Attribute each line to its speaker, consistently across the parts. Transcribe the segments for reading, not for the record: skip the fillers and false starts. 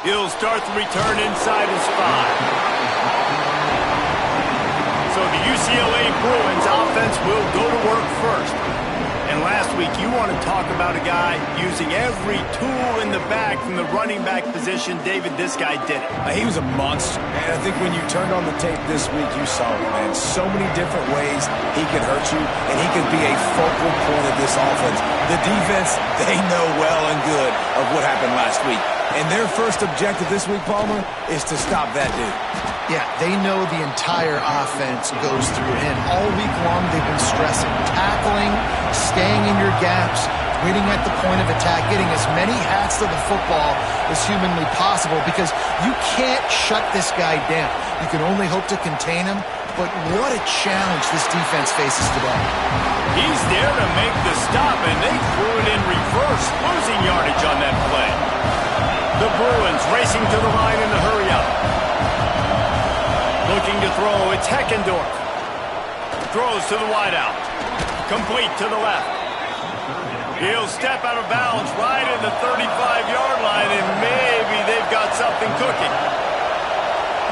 Speaker 1: He'll start the return inside his 5. So the UCLA Bruins offense will go to work first. And last week, you want to talk about a guy using every tool in the bag from the running back position. David, this guy did it.
Speaker 2: He was a monster. And I think when you turned on the tape this week, you saw it, man. So many different ways he could hurt you, and he could be a focal point of this offense. The defense, they know well and good of what happened last week. And their first objective this week, Palmer, is to stop that dude.
Speaker 3: Yeah, they know the entire offense goes through him. All week long, they've been stressing tackling, staying in your gaps, waiting at the point of attack, getting as many hats to the football as humanly possible because you can't shut this guy down. You can only hope to contain him, but what a challenge this defense faces today.
Speaker 1: He's there to make the stop, and they threw it in reverse, losing yardage on that play. The Bruins racing to the line in the hurry-up. Looking to throw, it's Heckendorf. Throws to the wideout. Complete to the left. He'll step out of bounds right at the 35-yard line, and maybe they've got something cooking.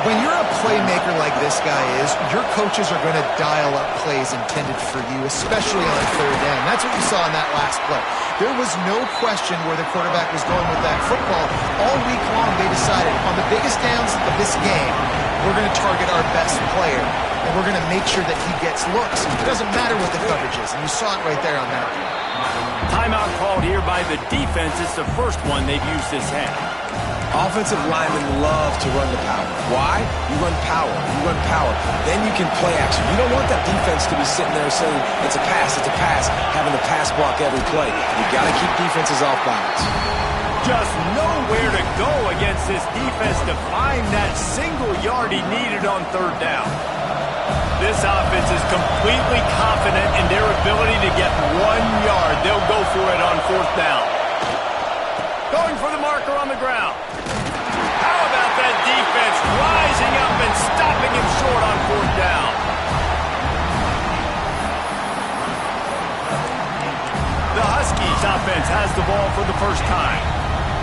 Speaker 3: When you're a playmaker like this guy is, your coaches are going to dial up plays intended for you, especially on third down. That's what you saw in that last play. There was no question where the quarterback was going with that football. All week long, they decided on the biggest downs of this game, we're going to target our best player, and we're going to make sure that he gets looks. It doesn't matter what the coverage is, and you saw it right there on that one.
Speaker 1: Timeout called here by the defense. It's the first one they've used this half.
Speaker 2: Offensive linemen love to run the power. Why? You run power. You run power. Then you can play action. You don't want that defense to be sitting there saying, it's a pass, having to pass block every play. You got to keep defenses off balance.
Speaker 1: Just nowhere to go against this defense to find that single yard he needed on third down. This offense is completely confident in their ability to get 1 yard. They'll go for it on fourth down. Going for the marker on the ground. How about that defense rising up and stopping him short on fourth down? The Huskies offense has the ball for the first time.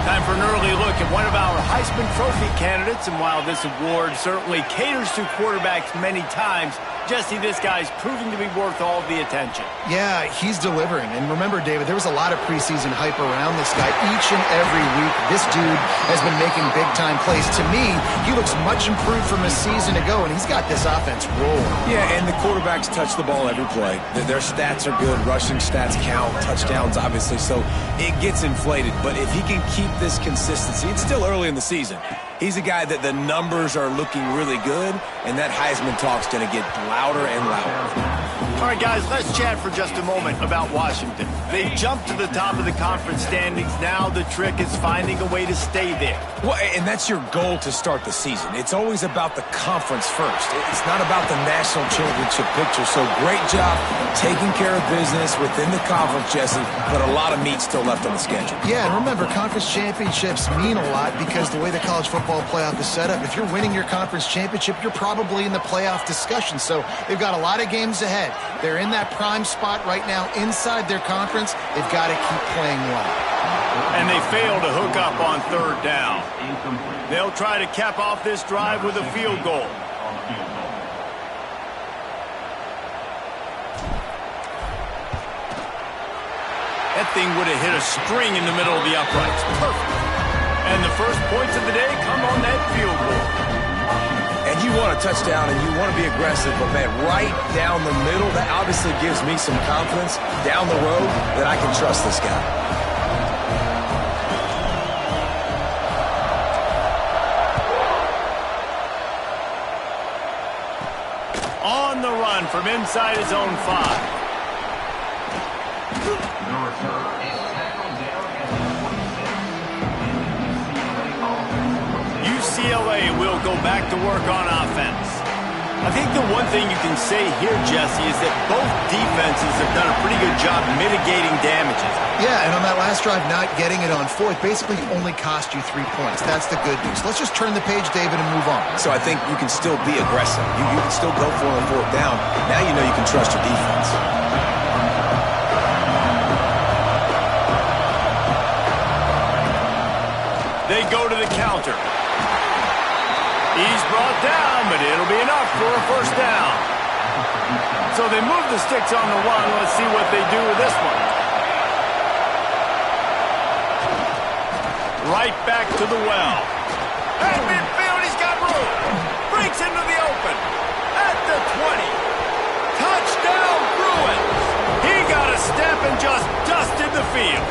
Speaker 1: Time for an early look at one of our Heisman Trophy candidates, and while this award certainly caters to quarterbacks many times, Jesse, this guy's proving to be worth all the attention.
Speaker 3: Yeah, he's delivering. And remember, David, there was a lot of preseason hype around this guy. Each and every week, this dude has been making big-time plays. To me, he looks much improved from a season ago, and he's got this offense rolling.
Speaker 2: Yeah, and the quarterbacks touch the ball every play. Their stats are good. Rushing stats count. Touchdowns, obviously. So it gets inflated. But if he can keep this consistency, it's still early in the season. He's a guy that the numbers are looking really good, and that Heisman talk's going to get louder and louder.
Speaker 1: All right, guys, let's chat for just a moment about Washington. They jumped to the top of the conference standings. Now the trick is finding a way to stay there.
Speaker 2: Well, and that's your goal to start the season. It's always about the conference first. It's not about the national championship picture. So great job taking care of business within the conference, Jesse, but a lot of meat still left on the schedule.
Speaker 3: Yeah, and remember, conference championships mean a lot because the way the college football playoff is set up, if you're winning your conference championship, you're probably in the playoff discussion. So they've got a lot of games ahead. They're in that prime spot right now inside their conference. They've got to keep playing well.
Speaker 1: And they fail to hook up on third down. They'll try to cap off this drive with a field goal. That thing would have hit a string in the middle of the uprights. Perfect. And the first points of the day come on that field goal.
Speaker 2: And you want a touchdown and you want to be aggressive, but man, right down the middle, that obviously gives me some confidence down the road that I can trust this guy.
Speaker 1: On the run from inside his own 5. UCLA will go back to work on offense. I think the one thing you can say here, Jesse, is that both defenses have done a pretty good job mitigating damages.
Speaker 3: Yeah, and on that last drive, not getting it on fourth basically only cost you 3 points. That's the good news. Let's just turn the page, David, and move on.
Speaker 2: So I think you can still be aggressive. You can still go for it on fourth down. Now you know you can trust your defense.
Speaker 1: They go to the counter. He's brought down, but it'll be enough for a first down. So they move the sticks on the run. Let's see what they do with this one. Right back to the well. At midfield, he's got room. Breaks into the open. At the 20. Touchdown, Bruins. He got a step and just dusted the field.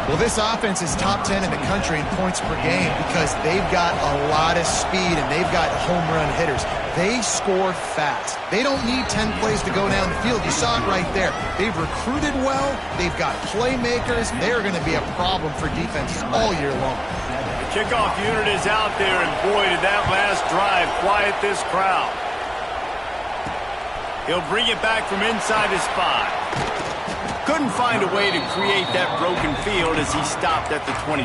Speaker 3: Well, this offense is top 10 in the country in points per game because they've got a lot of speed and they've got home run hitters. They score fast. They don't need 10 plays to go down the field. You saw it right there. They've recruited well. They've got playmakers. They're going to be a problem for defenses all year long.
Speaker 1: The kickoff unit is out there, and boy, did that last drive quiet this crowd. He'll bring it back from inside his 5. Couldn't find a way to create that broken field as he stopped at the 25.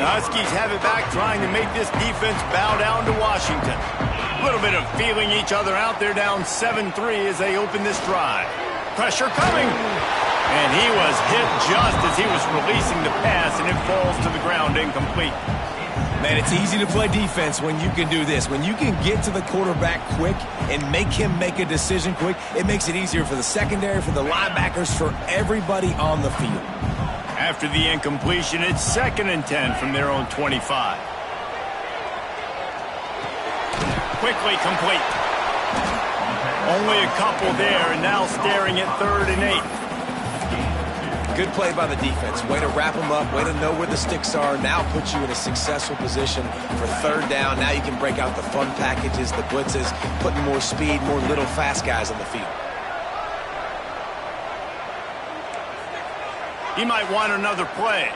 Speaker 1: The Huskies have it back, trying to make this defense bow down to Washington. A little bit of feeling each other out there, down 7-3 as they open this drive. Pressure coming. And he was hit just as he was releasing the pass, and it falls to the ground incomplete.
Speaker 2: Man, it's easy to play defense when you can do this. When you can get to the quarterback quick and make him make a decision quick, it makes it easier for the secondary, for the linebackers, for everybody on the field.
Speaker 1: After the incompletion, it's 2nd and 10 from their own 25. Quickly complete. Only a couple there, and now staring at 3rd and 8.
Speaker 2: Good play by the defense. Way to wrap them up. Way to know where the sticks are. Now put you in a successful position for 3rd down. Now you can break out the fun packages, the blitzes, putting more speed, more little fast guys on the field.
Speaker 1: He might want another play.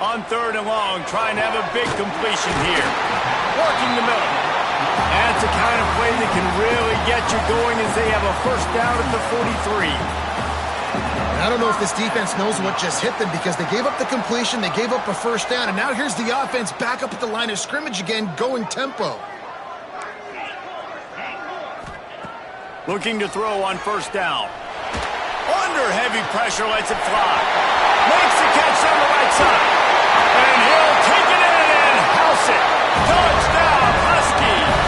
Speaker 1: On 3rd and long, trying to have a big completion here. Working the middle. That's the kind of play that can really get you going as they have a first down at the 43.
Speaker 3: I don't know if this defense knows what just hit them because they gave up the completion, they gave up a first down, and now here's the offense back up at the line of scrimmage again, going tempo.
Speaker 1: Looking to throw on first down. Under heavy pressure, lets it fly. Makes the catch on the right side. And he'll take it in and house it. Touchdown, Huskies.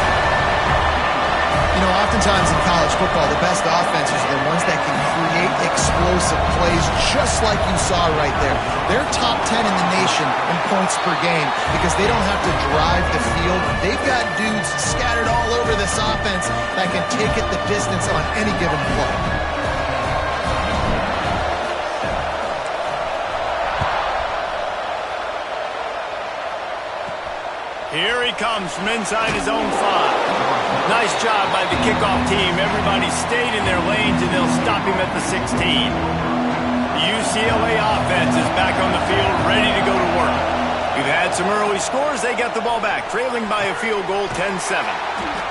Speaker 3: You know, oftentimes in college football, the best offenses are the ones that can create explosive plays just like you saw right there. They're top 10 in the nation in points per game because they don't have to drive the field. They've got dudes scattered all over this offense that can take it the distance on any given play.
Speaker 1: Here he comes from inside his own 5. Nice job by the kickoff team. Everybody stayed in their lanes, and they'll stop him at the 16. The UCLA offense is back on the field, ready to go to work. We've had some early scores. They got the ball back, trailing by a field goal, 10-7.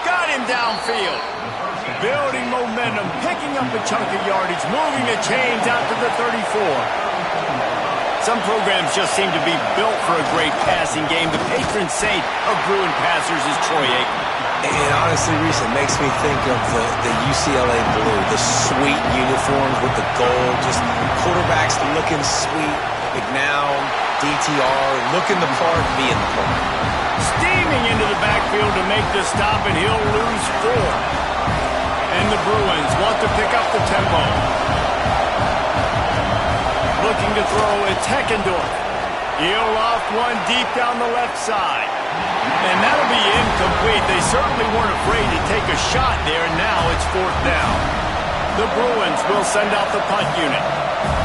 Speaker 1: Got him downfield. Building momentum, picking up a chunk of yardage, moving the chains out to the 34. Some programs just seem to be built for a great passing game. The patron saint of Bruin passers is Troy Aikman.
Speaker 2: And honestly, Reese, it makes me think of the UCLA blue, the sweet uniforms with the gold, just quarterbacks looking sweet, McNown, DTR, looking the part, being the part.
Speaker 1: Steaming into the backfield to make the stop, and he'll lose 4. And the Bruins want to pick up the tempo. Looking to throw at Heckendorf. He'll loft one deep down the left side. And that'll be incomplete. They certainly weren't afraid to take a shot there, and now it's 4th down. The Bruins will send out the punt unit.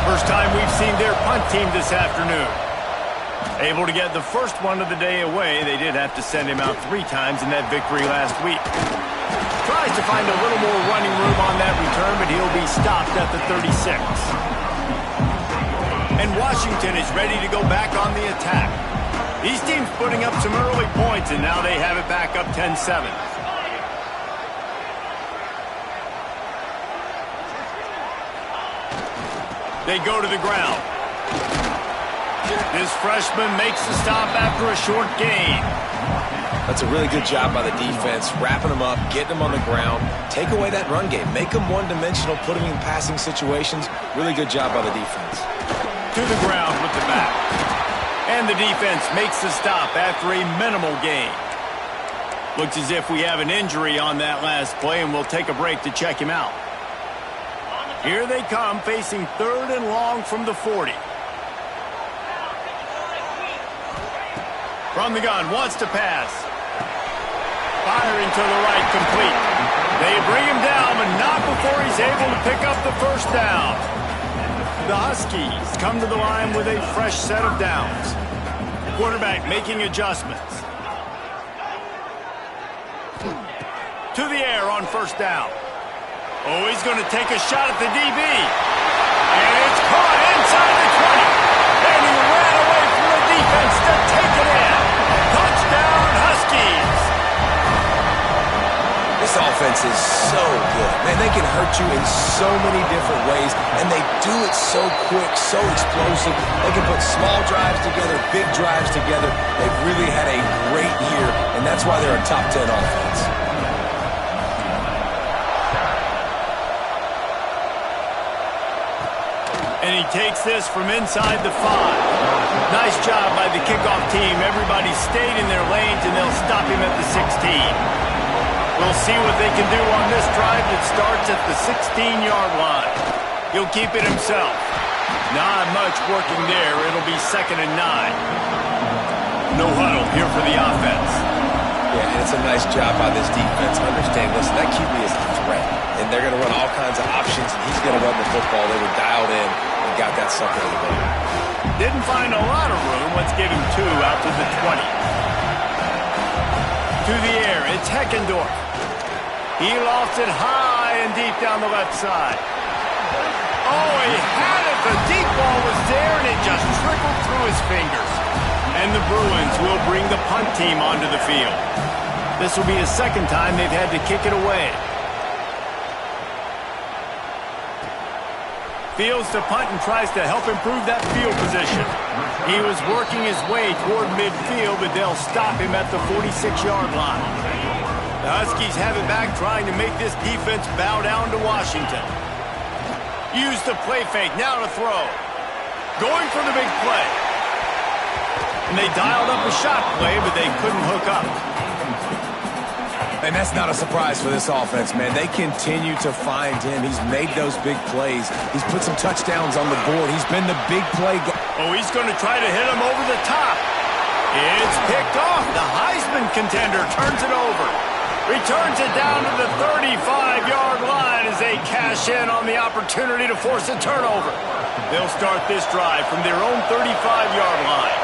Speaker 1: First time we've seen their punt team this afternoon. Able to get the first one of the day away. They did have to send him out 3 times in that victory last week. Tries to find a little more running room on that return, but he'll be stopped at the 36. And Washington is ready to go back on the attack. These teams putting up some early points, and now they have it back up 10-7. They go to the ground. This freshman makes the stop after a short gain.
Speaker 2: That's a really good job by the defense, wrapping them up, getting them on the ground, take away that run game, make them one-dimensional, put them in passing situations. Really good job by the defense.
Speaker 1: To the ground with the back. And the defense makes the stop after a minimal gain. Looks as if we have an injury on that last play, and we'll take a break to check him out. Here they come, facing 3rd and long from the 40. From the gun, wants to pass. Firing to the right, complete. They bring him down, but not before he's able to pick up the first down. The Huskies come to the line with a fresh set of downs. Quarterback making adjustments. To the air on first down. Oh, he's going to take a shot at the DB. And it's caught inside the 20. And he ran away from the defense to take it in. Touchdown, Huskies.
Speaker 2: This offense is so good. Man, they can hurt you in so many different ways, and they do it so quick, so explosive. They can put small drives together, big drives together. They've really had a great year, and that's why they're a top 10 offense.
Speaker 1: And he takes this from inside the 5. Nice job by the kickoff team. Everybody stayed in their lanes, and they'll stop him at the 16. We'll see what they can do on this drive that starts at the 16-yard line. He'll keep it himself. Not much working there. It'll be 2nd and 9. No huddle here for the offense.
Speaker 2: Yeah, and it's a nice job by this defense. Understand, listen, that QB is a threat, and they're going to run all kinds of options, and he's going to run the football. They were dialed in and got that sucker to the ball.
Speaker 1: Didn't find a lot of room. Let's give him 2 out to the 20. To the air, it's Heckendorf. He lofts it high and deep down the left side. Oh, he had it. The deep ball was there, and it just trickled through his fingers. And the Bruins will bring the punt team onto the field. This will be the 2nd time they've had to kick it away. Fields to punt and tries to help improve that field position. He was working his way toward midfield, but they'll stop him at the 46-yard line. The Huskies have it back, trying to make this defense bow down to Washington. Use the play fake, now to throw. Going for the big play. And they dialed up a shot play, but they couldn't hook up.
Speaker 2: And that's not a surprise for this offense, man. They continue to find him. He's made those big plays. He's put some touchdowns on the board. He's been the big play.
Speaker 1: Oh, he's going to try to hit him over the top. It's picked off. The Heisman contender turns it over. Returns it down to the 35-yard line as they cash in on the opportunity to force a turnover. They'll start this drive from their own 35-yard line.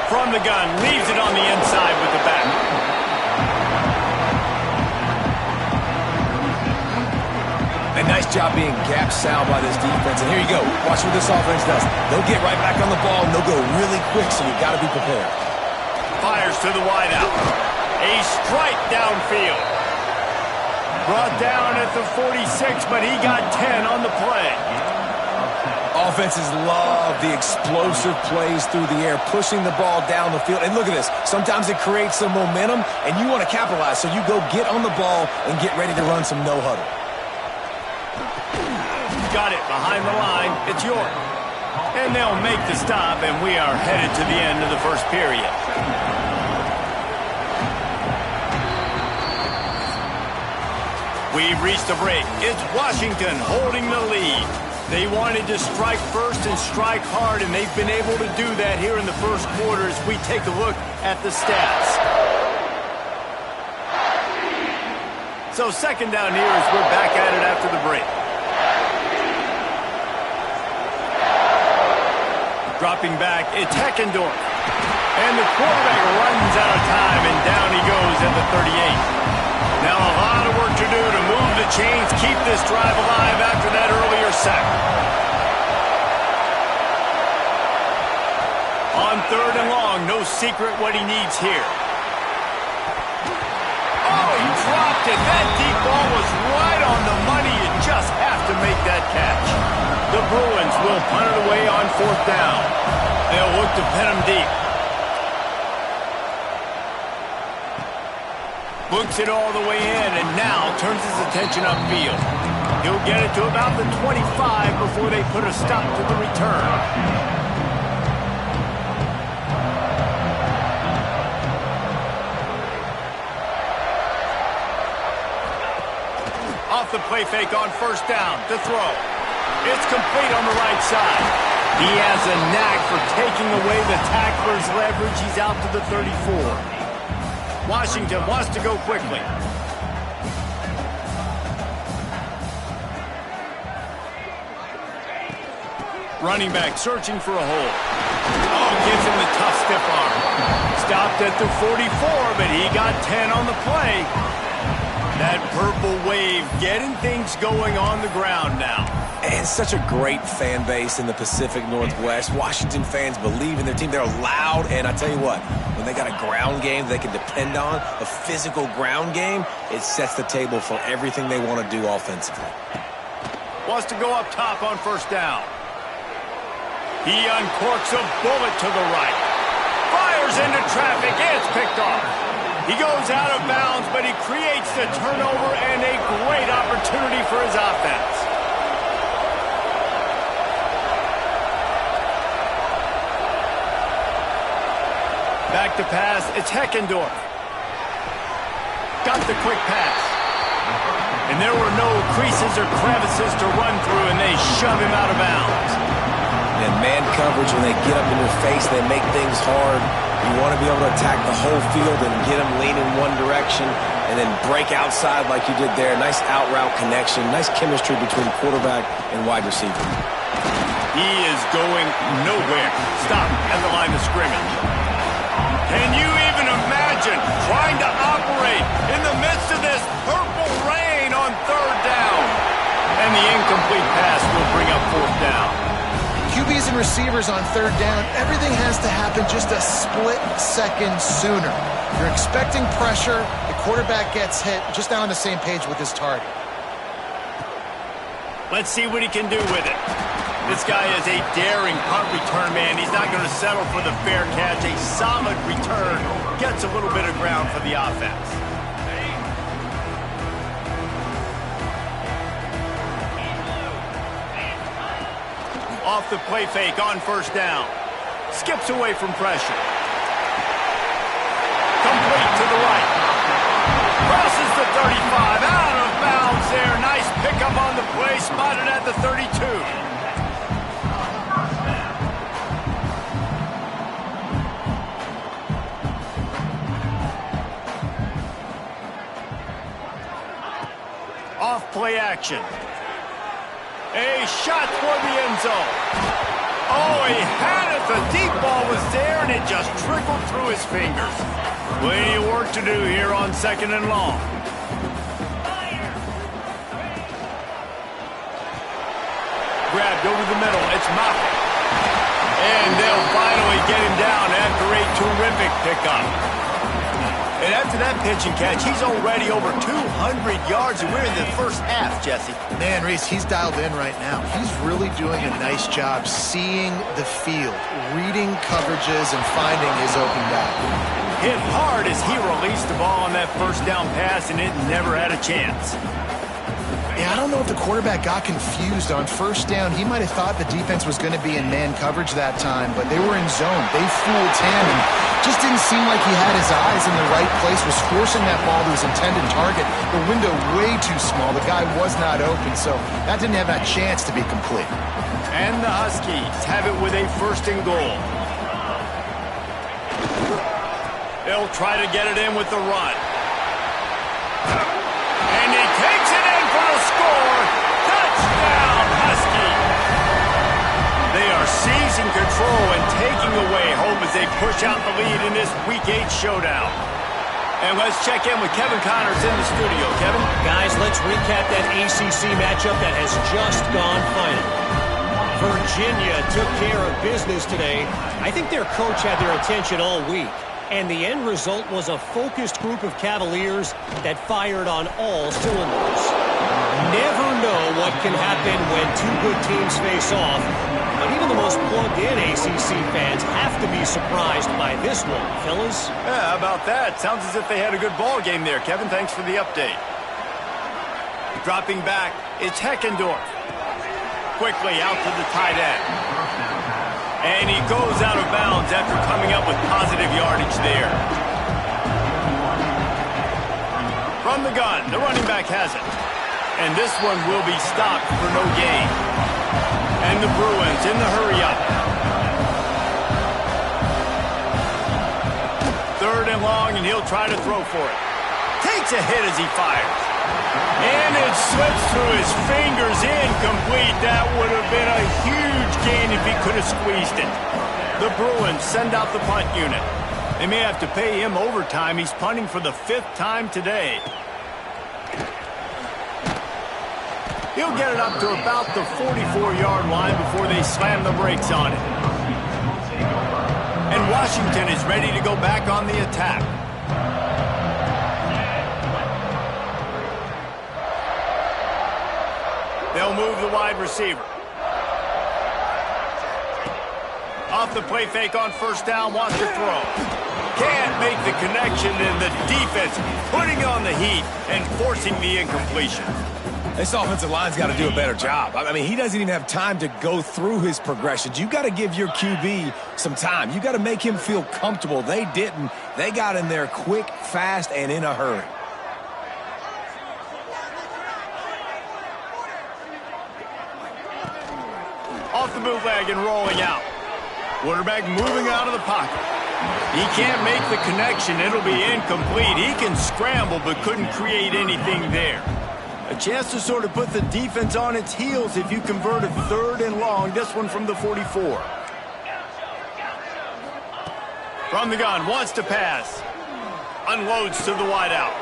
Speaker 1: From the gun, leaves it on the inside with the back.
Speaker 2: A nice job being gap sound by this defense. And here you go. Watch what this offense does. They'll get right back on the ball, and they'll go really quick, so you've got to be prepared.
Speaker 1: Fires to the wideout. A strike downfield. Brought down at the 46, but he got 10 on the play.
Speaker 2: Offenses love the explosive plays through the air, pushing the ball down the field. And look at this. Sometimes it creates some momentum, and you want to capitalize, so you go get on the ball and get ready to run some no-huddle.
Speaker 1: Got it behind the line. It's York. And they'll make the stop, and we are headed to the end of the first period. We've reached the break. It's Washington holding the lead. They wanted to strike first and strike hard, and they've been able to do that here in the first quarter as we take a look at the stats. So 2nd down here as we're back at it after the break. Dropping back, it's Heckendorf. And the quarterback runs out of time, and down he goes at the 38. Now a lot of work to do to move the chains, keep this drive alive after that earlier sack. On 3rd and long, no secret what he needs here. Oh, he dropped it. That deep ball was right on the money. You just have to make that catch. The Bruins will punt it away on 4th down. They'll look to pin him deep. Looks it all the way in, and now turns his attention upfield. He'll get it to about the 25 before they put a stop to the return. Off the play fake on first down. The throw. It's complete on the right side. He has a knack for taking away the tackler's leverage. He's out to the 34. Washington wants to go quickly. Running back searching for a hole. Oh, gives him the tough stiff arm. Stopped at the 44, but he got 10 on the play. That purple wave getting things going on the ground now.
Speaker 2: And such a great fan base in the Pacific Northwest. Washington fans believe in their team. They're loud, and I tell you what, when they got a ground game they can depend on, a physical ground game, it sets the table for everything they want to do offensively.
Speaker 1: Wants to go up top on first down. He uncorks a bullet to the right. Fires into traffic, and it's picked off. He goes out of bounds, but he creates the turnover and a great opportunity for his offense. Back to pass, it's Heckendorf. Got the quick pass. And there were no creases or crevices to run through, and they shove him out of bounds.
Speaker 2: And man coverage, when they get up in your face, they make things hard. You want to be able to attack the whole field and get them leaning one direction and then break outside like you did there. Nice out-route connection. Nice chemistry between quarterback and wide receiver.
Speaker 1: He is going nowhere. Stop at the line of scrimmage. Can you even imagine trying to operate in the midst of this purple rain on third down? And the incomplete pass will bring up fourth down.
Speaker 3: QBs and receivers on third down, everything has to happen just a split second sooner. You're expecting pressure, the quarterback gets hit, just not on the same page with his target.
Speaker 1: Let's see what he can do with it. This guy is a daring punt return man. He's not going to settle for the fair catch. A solid return gets a little bit of ground for the offense. Off the play fake on first down. Skips away from pressure. Complete to the right. Crosses the 35. Out of bounds there. Nice pickup on the play. Spotted at the 32. Off play action. A shot toward the end zone. Oh, he had it. The deep ball was there, and it just trickled through his fingers. Plenty of work to do here on second and long. Grabbed over the middle. It's Moffett. And they'll finally get him down after a terrific pickup. And after that pitch and catch, he's already over 200 yards, and we're in the first half, Jesse.
Speaker 3: Man, Reese, he's dialed in right now. He's really doing a nice job seeing the field, reading coverages, and finding his open back.
Speaker 1: Hit hard as he released the ball on that first down pass, and it never had a chance.
Speaker 3: Yeah, I don't know if the quarterback got confused on first down. He might have thought the defense was going to be in man coverage that time, but they were in zone. They fooled him and just didn't seem like he had his eyes in the right place, was forcing that ball to his intended target. The window way too small. The guy was not open, so that didn't have that chance to be complete.
Speaker 1: And the Huskies have it with a first and goal. They'll try to get it in with the run. And he takes it in for the score. Touchdown, Husky. They are seizing control and taking away hope as they push out the lead in this Week 8 showdown. And let's check in with Kevin Connors in the studio. Kevin?
Speaker 4: Guys, let's recap that ACC matchup that has just gone final. Virginia took care of business today. I think their coach had their attention all week. And the end result was a focused group of Cavaliers that fired on all cylinders. Never know what can happen when two good teams face off, but even the most plugged-in ACC fans have to be surprised by this one, fellas.
Speaker 1: Yeah, how about that? Sounds as if they had a good ball game there. Kevin, thanks for the update. Dropping back, it's Heckendorf. Quickly out to the tight end. And he goes out of bounds after coming up with positive yardage there. From the gun, the running back has it. And this one will be stopped for no gain. And the Bruins in the hurry-up. 3rd and long, and he'll try to throw for it. Takes a hit as he fires. And it slips through his fingers, incomplete. That would have been a huge gain if he could have squeezed it. The Bruins send out the punt unit. They may have to pay him overtime. He's punting for the 5th time today. He'll get it up to about the 44-yard line before they slam the brakes on it. And Washington is ready to go back on the attack. They'll move the wide receiver. Off the play fake on 1st down, wants to throw. Can't make the connection, and the defense putting on the heat and forcing the incompletion.
Speaker 2: This offensive line's got to do a better job. I mean, he doesn't even have time to go through his progressions. You got to give your QB some time. You got to make him feel comfortable. They didn't. They got in there quick, fast, and in a hurry.
Speaker 1: Off the bootleg and rolling out. Quarterback moving out of the pocket. He can't make the connection. It'll be incomplete. He can scramble but couldn't create anything there. A chance to sort of put the defense on its heels if you convert a 3rd and long. This one from the 44. From the gun, wants to pass. Unloads to the wideout.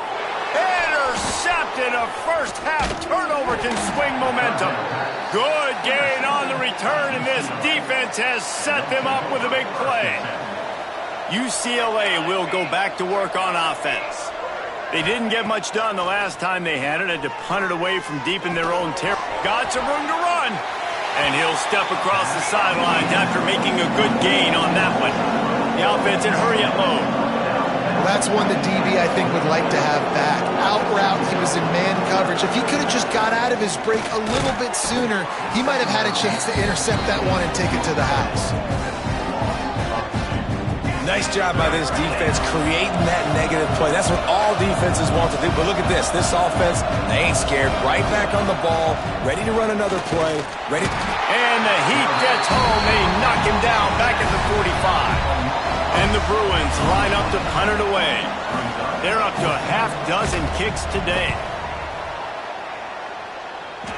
Speaker 1: Intercepted. A first-half turnover can swing momentum. Good gain on the return, and this defense has set them up with a big play. UCLA will go back to work on offense. They didn't get much done the last time they had to punt it away from deep in their own territory. Got some room to run. And he'll step across the sidelines after making a good gain on that one. The offense in hurry-up mode.
Speaker 3: Well, that's one the DB, I think, would like to have back. Out route, he was in man coverage. If he could have just got out of his break a little bit sooner, he might have had a chance to intercept that one and take it to the house.
Speaker 2: Nice job by this defense creating that negative play. That's what all defenses want to do. But look at this. This offense, they ain't scared. Right back on the ball, ready to run another play. Ready.
Speaker 1: And the heat gets home. They knock him down back at the 45. And the Bruins line up to punt it away. They're up to a half dozen kicks today.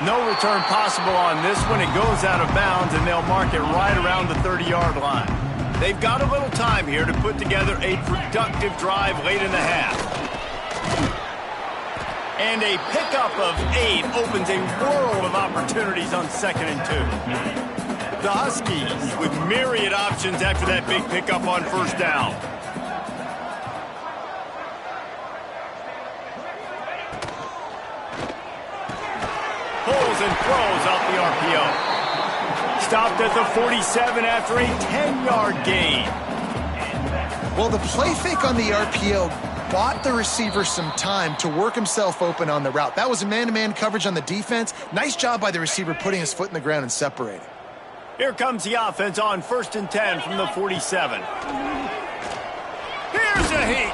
Speaker 1: No return possible on this one. It goes out of bounds, and they'll mark it right around the 30-yard line. They've got a little time here to put together a productive drive late in the half. And a pickup of 8 opens a world of opportunities on 2nd and 2. The Huskies with myriad options after that big pickup on 1st down. Pulls and throws off the RPO. Stopped at the 47 after a 10-yard gain.
Speaker 3: Well, the play fake on the RPO bought the receiver some time to work himself open on the route. That was a man-to-man coverage on the defense. Nice job by the receiver putting his foot in the ground and separating.
Speaker 1: Here comes the offense on 1st and 10 from the 47. Here's a heat.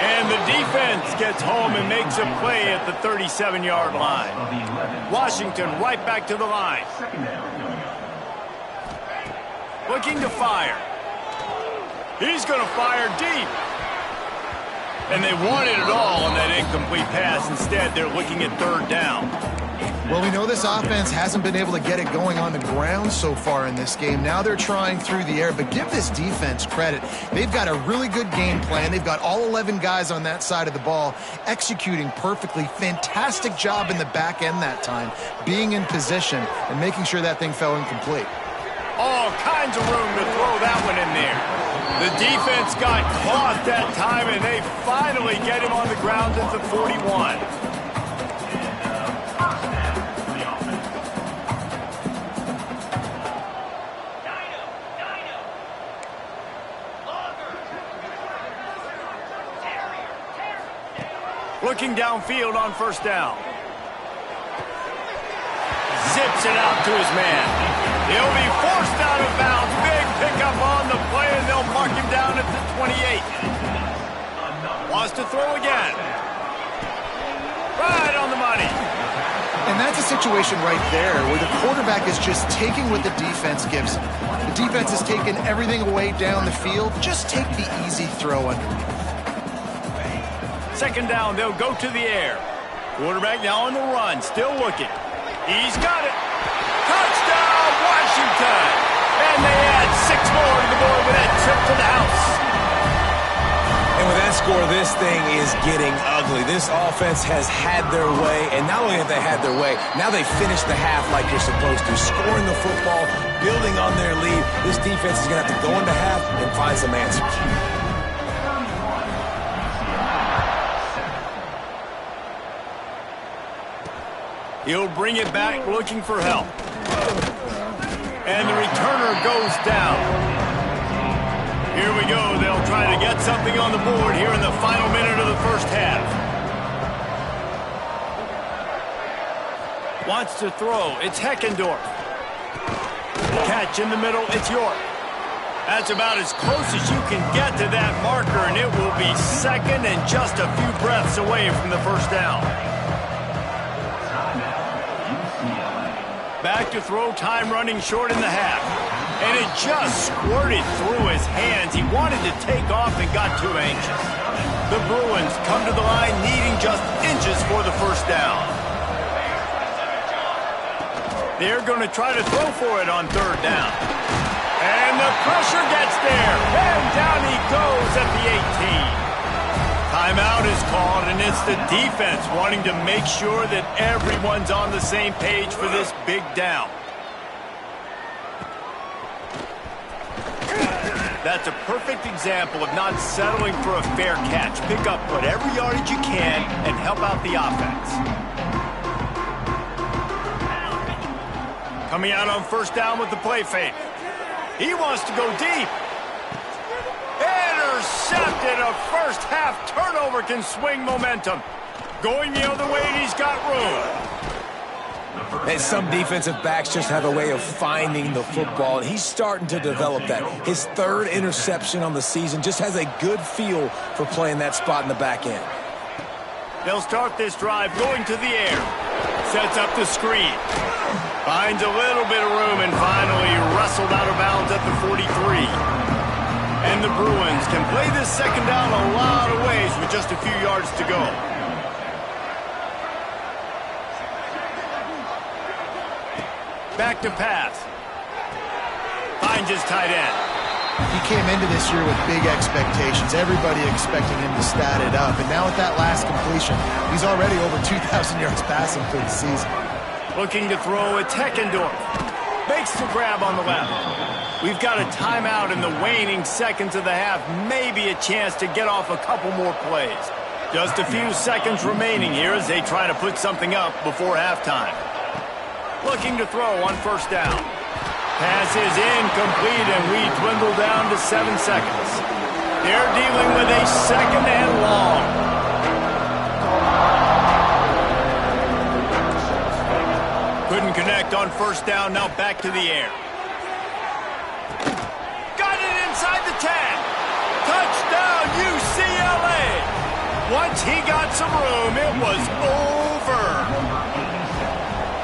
Speaker 1: And the defense gets home and makes a play at the 37-yard line. Washington right back to the line. Looking to fire. He's going to fire deep. And they wanted it all on that incomplete pass. Instead, they're looking at 3rd down.
Speaker 3: Well, we know this offense hasn't been able to get it going on the ground so far in this game. Now they're trying through the air, but give this defense credit. They've got a really good game plan. They've got all 11 guys on that side of the ball executing perfectly. Fantastic job in the back end that time, being in position and making sure that thing fell incomplete.
Speaker 1: All kinds of room to throw that one in there. The defense got caught that time, and they finally get him on the ground at the 41. Looking downfield on 1st down. zips it out to his man. He'll be forced out of bounds. Big pickup on the play, and they'll mark him down at the 28. Wants to throw again. Right on the money.
Speaker 3: And that's a situation right there where the quarterback is just taking what the defense gives him. The defense has taken everything away down the field. Just take the easy throw underneath.
Speaker 1: Second down, they'll go to the air. Quarterback now on the run, still looking. He's got it. Touchdown, Washington! And they add 6 more to the board with that trip to the house.
Speaker 2: And with that score, this thing is getting ugly. This offense has had their way, and not only have they had their way, now they finished the half like you're supposed to, scoring the football, building on their lead. This defense is going to have to go into half and find some answers.
Speaker 1: He'll bring it back looking for help. And the returner goes down. Here we go. They'll try to get something on the board here in the final minute of the first half. Wants to throw. It's Heckendorf. Catch in the middle. It's York. That's about as close as you can get to that marker, and it will be second and just a few breaths away from the first down. Back to throw, time running short in the half. And it just squirted through his hands. He wanted to take off and got too anxious. The Bruins come to the line needing just inches for the first down. They're going to try to throw for it on third down. And the pressure gets there. And down he goes at the 18. Timeout is called, and it's the defense wanting to make sure that everyone's on the same page for this big down. That's a perfect example of not settling for a fair catch. Pick up whatever yardage you can and help out the offense. Coming out on first down with the play fake. He wants to go deep. Intercepted. A first half turnover can swing momentum. Going the other way, and he's got room.
Speaker 2: And some defensive backs just have a way of finding the football, and he's starting to develop that. His third interception on the season, just has a good feel for playing that spot in the back end.
Speaker 1: They'll start this drive going to the air. Sets up the screen. Finds a little bit of room and finally wrestled out of bounds at the 43. And the Bruins can play this second down a lot of ways with just a few yards to go. Back to pass. Finds his tight end.
Speaker 3: He came into this year with big expectations. Everybody expecting him to stat it up. And now with that last completion, he's already over 2,000 yards passing for the season.
Speaker 1: Looking to throw, it's Heckendorf. Makes the grab on the left. We've got a timeout in the waning seconds of the half. Maybe a chance to get off a couple more plays. Just a few seconds remaining here as they try to put something up before halftime. Looking to throw on first down. Pass is incomplete, and we dwindle down to 7 seconds. They're dealing with a second and long. Couldn't connect on first down, now back to the air. Got it inside the 10. Touchdown, UCLA. Once he got some room, it was over.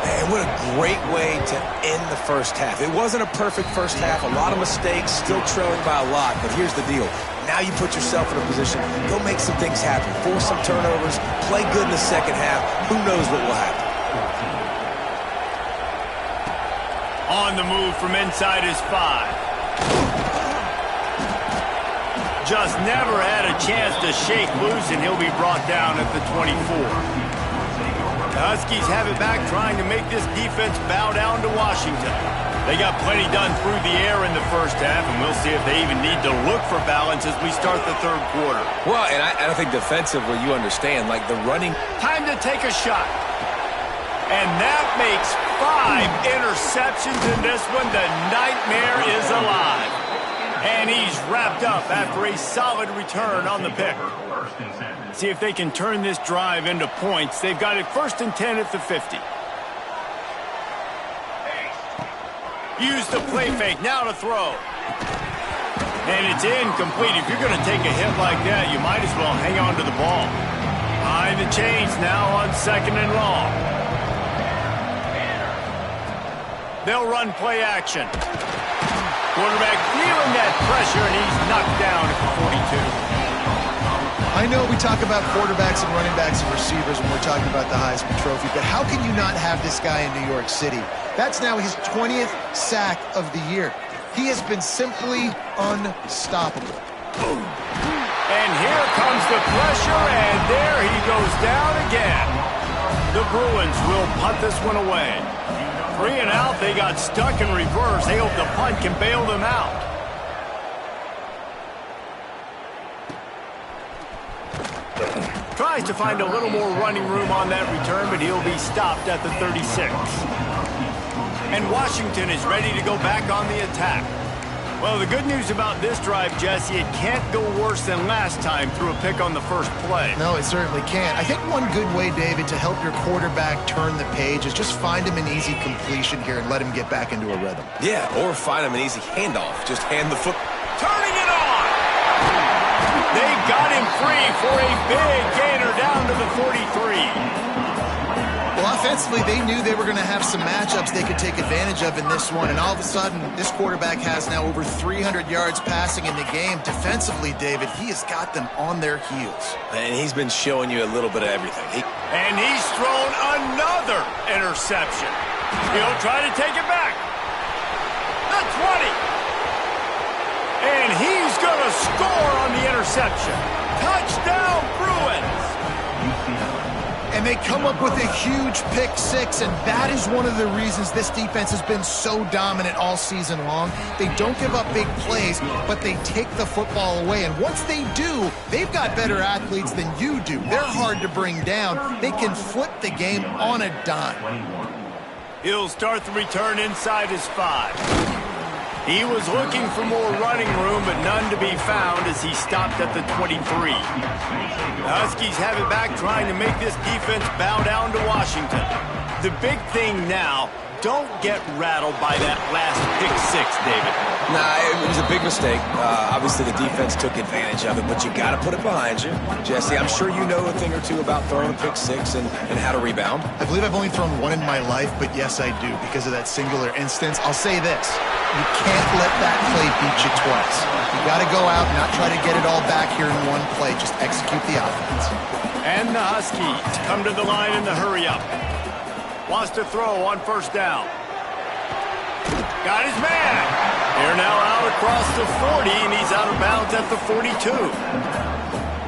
Speaker 2: Man, what a great way to end the first half. It wasn't a perfect first half, a lot of mistakes, still trailing by a lot, but here's the deal. Now you put yourself in a position, go make some things happen, force some turnovers, play good in the second half. Who knows what will happen?
Speaker 1: On the move from inside his 5. Just never had a chance to shake loose, and he'll be brought down at the 24. The Huskies have it back, trying to make this defense bow down to Washington. They got plenty done through the air in the first half, and we'll see if they even need to look for balance as we start the third quarter.
Speaker 2: Well, and I don't think defensively you understand, like the running.
Speaker 1: Time to take a shot. And that makes 5 interceptions in this one. The nightmare is alive. And he's wrapped up after a solid return on the pick. See if they can turn this drive into points. They've got it 1st and 10 at the 50. Use the play fake, now to throw. And it's incomplete. If you're going to take a hit like that, you might as well hang on to the ball. Behind the chains now on 2nd and long. They'll run play action. Quarterback feeling that pressure, and he's knocked down at the 42.
Speaker 3: I know we talk about quarterbacks and running backs and receivers when we're talking about the Heisman Trophy, but how can you not have this guy in New York City? That's now his 20th sack of the year. He has been simply unstoppable.
Speaker 1: And here comes the pressure, and there he goes down again. The Bruins will punt this one away. 3 and out, they got stuck in reverse. They hope the punt can bail them out. Tries to find a little more running room on that return, but he'll be stopped at the 36. And Washington is ready to go back on the attack. Well, the good news about this drive, Jesse, it can't go worse than last time through a pick on the first play.
Speaker 3: No, it certainly can't. I think one good way, David, to help your quarterback turn the page is just find him an easy completion here and let him get back into a rhythm.
Speaker 2: Yeah, or find him an easy handoff. Just hand the foot.
Speaker 1: Turning it on! They got him free for a big gainer down to the 43.
Speaker 3: Well, offensively, they knew they were going to have some matchups they could take advantage of in this one, and all of a sudden, this quarterback has now over 300 yards passing in the game. Defensively, David, he has got them on their heels.
Speaker 2: And he's been showing you a little bit of everything.
Speaker 1: And he's thrown another interception. He'll try to take it back. The 20. And he's going to score on the interception. Touchdown, Bruins.
Speaker 3: And they come up with a huge pick six, and that is one of the reasons this defense has been so dominant all season long. They don't give up big plays, but they take the football away. And once they do, they've got better athletes than you do. They're hard to bring down. They can flip the game on a dime.
Speaker 1: He'll start the return inside his 5. He was looking for more running room, but none to be found as he stopped at the 23. The Huskies have it back, trying to make this defense bow down to Washington. The big thing now, don't get rattled by that last pick 6, David.
Speaker 2: Nah, it was a big mistake. Obviously, the defense took advantage of it, but you got to put it behind you. Jesse, I'm sure you know a thing or two about throwing a pick 6 and how to rebound.
Speaker 3: I believe I've only thrown one in my life, but yes, I do, because of that singular instance. I'll say this. You can't let that play beat you twice. You got to go out and not try to get it all back here in one play. Just execute the offense.
Speaker 1: And the Huskies come to the line in the hurry-up. Wants to throw on first down. Got his man. They're now out across the 40, and he's out of bounds at the 42.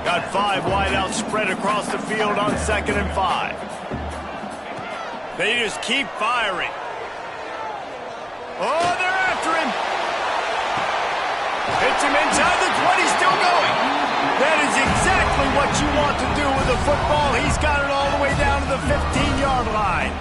Speaker 1: Got 5 wide out spread across the field on 2nd and 5. They just keep firing. Oh, they're after him. Hits him inside the 20, still going. That is exactly what you want to do with the football. He's got it all the way down to the 15-yard line.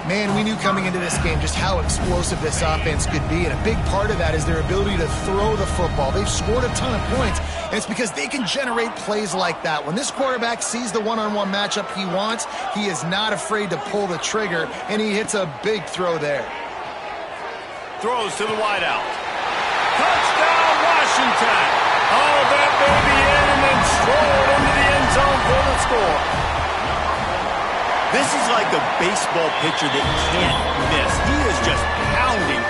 Speaker 3: Man, we knew coming into this game just how explosive this offense could be, and a big part of that is their ability to throw the football. They've scored a ton of points, and it's because they can generate plays like that. When this quarterback sees the one-on-one matchup he wants, he is not afraid to pull the trigger, and he hits a big throw there.
Speaker 1: Throws to the wideout. Touchdown, Washington! Oh, that baby in and then strolled into the end zone for the score. This is like a baseball pitcher that can't miss. He is just pounding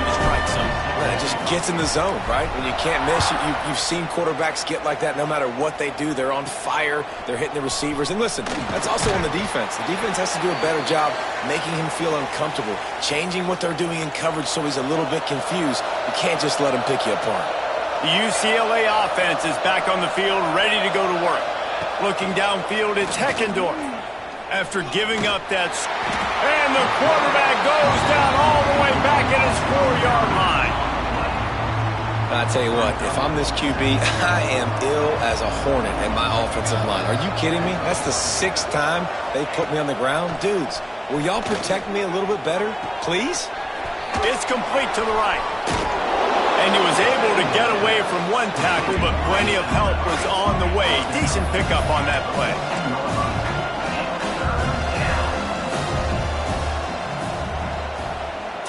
Speaker 1: the strike zone.
Speaker 2: Man, it just gets in the zone, right? When you can't miss, you've seen quarterbacks get like that no matter what they do. They're on fire. They're hitting the receivers. And listen, that's also on the defense. The defense has to do a better job making him feel uncomfortable, changing what they're doing in coverage so he's a little bit confused. You can't just let him pick you apart.
Speaker 1: The UCLA offense is back on the field, ready to go to work. Looking downfield, it's Heckendorf. After giving up that, and the quarterback goes down all the way back at his 4-yard line.
Speaker 2: I tell you what, if I'm this QB, I am ill as a hornet in my offensive line. Are you kidding me? That's the 6th time they put me on the ground. Dudes, will y'all protect me a little bit better, please?
Speaker 1: It's complete to the right. And he was able to get away from one tackle, but plenty of help was on the way. Decent pickup on that play.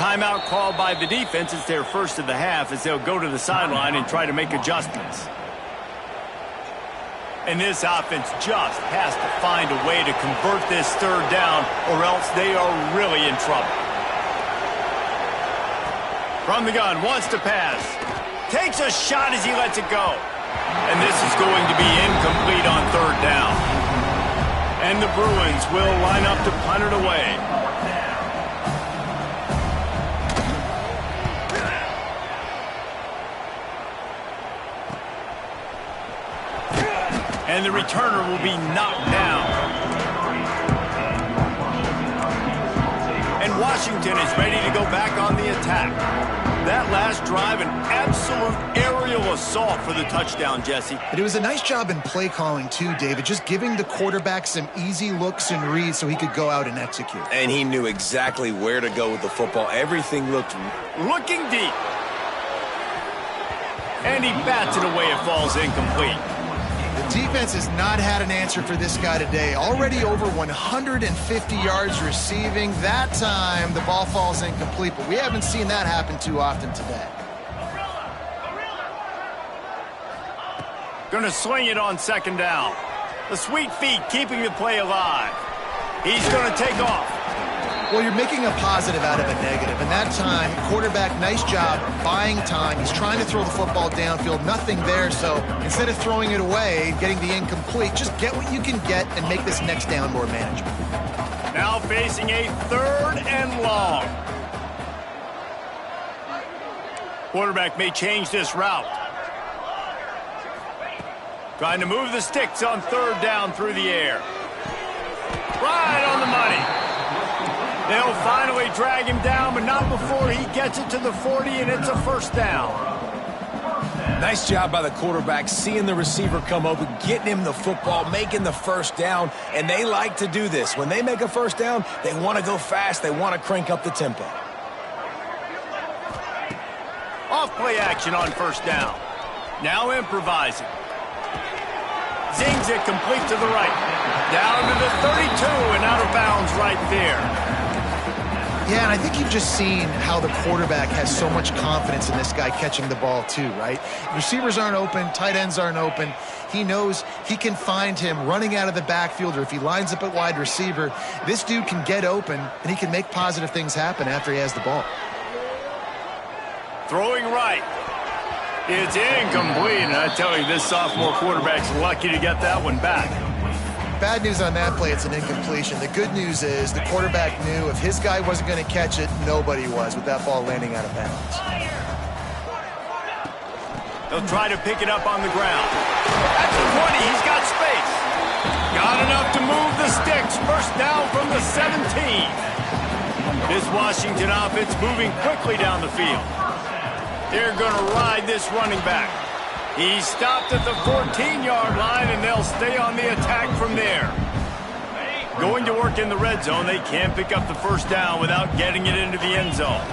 Speaker 1: timeout called by the defense. It's their first of the half as they'll go to the sideline and try to make adjustments. And this offense just has to find a way to convert this third down or else they are really in trouble. From the gun, wants to pass. Takes a shot as he lets it go. And this is going to be incomplete on third down. And the Bruins will line up to punt it away. And the returner will be knocked down. And Washington is ready to go back on the attack. That last drive, an absolute aerial assault for the touchdown, Jesse.
Speaker 3: But it was a nice job in play calling too, David, just giving the quarterback some easy looks and reads so he could go out and execute.
Speaker 2: And he knew exactly where to go with the football. Everything looked...
Speaker 1: Looking deep. And he bats it away. It falls incomplete.
Speaker 3: The defense has not had an answer for this guy today. Already over 150 yards receiving. That time, the ball falls incomplete, but we haven't seen that happen too often today.
Speaker 1: Going to swing it on second down. The sweet feet keeping the play alive. He's going to take off.
Speaker 3: Well, you're making a positive out of a negative. And that time, quarterback, nice job buying time. He's trying to throw the football downfield. Nothing there. So instead of throwing it away, getting the incomplete, just get what you can get and make this next down more manageable.
Speaker 1: Now facing a third and long. Quarterback may change this route. Trying to move the sticks on third down through the air. Right on the money. They'll finally drag him down, but not before he gets it to the 40, and it's a first down.
Speaker 2: Nice job by the quarterback, seeing the receiver come open, getting him the football, making the first down, and they like to do this. When they make a first down, they want to go fast. They want to crank up the tempo.
Speaker 1: Off-play action on first down. Now improvising. Zings it complete to the right. Down to the 32 and out of bounds right there.
Speaker 3: Yeah, and I think you've just seen how the quarterback has so much confidence in this guy catching the ball too, right? Receivers aren't open, tight ends aren't open. He knows he can find him running out of the backfield, or if he lines up at wide receiver, this dude can get open and he can make positive things happen after he has the ball.
Speaker 1: Throwing right. It's incomplete, and I tell you, this sophomore quarterback's lucky to get that one back.
Speaker 3: Bad news on that play, it's an incompletion. The good news is the quarterback knew if his guy wasn't going to catch it, nobody was, with that ball landing out of bounds.
Speaker 1: They'll try to pick it up on the ground. At the 20, he's got space. Got enough to move the sticks. First down from the 17. This Washington offense moving quickly down the field. They're going to ride this running back. He stopped at the 14-yard line, and they'll stay on the attack from there. Going to work in the red zone, they can't pick up the first down without getting it into the end zone.